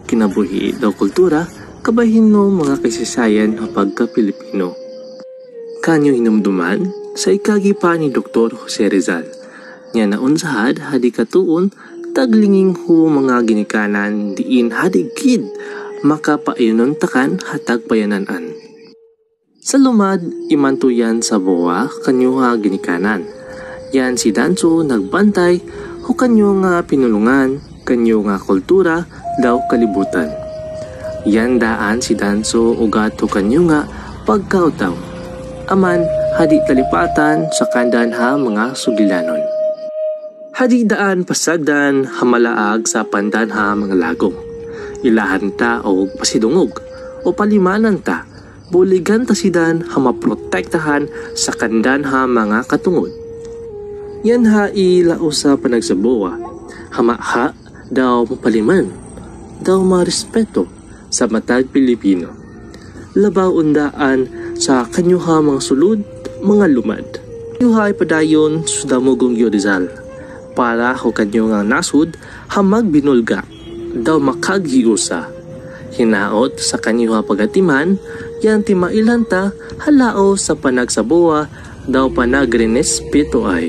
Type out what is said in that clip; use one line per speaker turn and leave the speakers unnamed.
kinabuhi daw kultura, kabahin no mga kasaysayan o pagka-Pilipino. Kanyo hinumduman sa ikagi pa ni Dr. Jose Rizal. Nya naunsahad hadi katuon taglinging hu mga ginikanan diin hadi gid makapainuntakan hatag payananan. Sa lumad imantuyan sa boa kanyo nga ginikanan. Yan si Danso nagbantay hu kanyo nga pinulungan, kanyo nga kultura daw kalibutan. Yan daan si Danso ugat hu kanyo nga pagkautaw. Aman hadi talipatan sa kandan ha mga sugilanon. Hadi daan pasagdan hamalaag sa pandan ha mga lagom. Ilahan ta o pasidungog o palimanan ta. Buligan ta sidan ha maprotektahan sa kandan ha mga katungod. Yan ha ilao sa panagsabuwa. Hamaha daw mapaliman. Daw marespeto sa matag Pilipino. Labaw undaan sa kanyuha mga sulod, mga lumad. Kanyuha ay padayon sudamugong Rizal. Para ko kanyo nga nasud, hamag binulga, daw makaghiusa. Hinaot sa kanyuha pagatiman, yan timailanta halao sa panagsabuwa, daw panagrenespeto ay.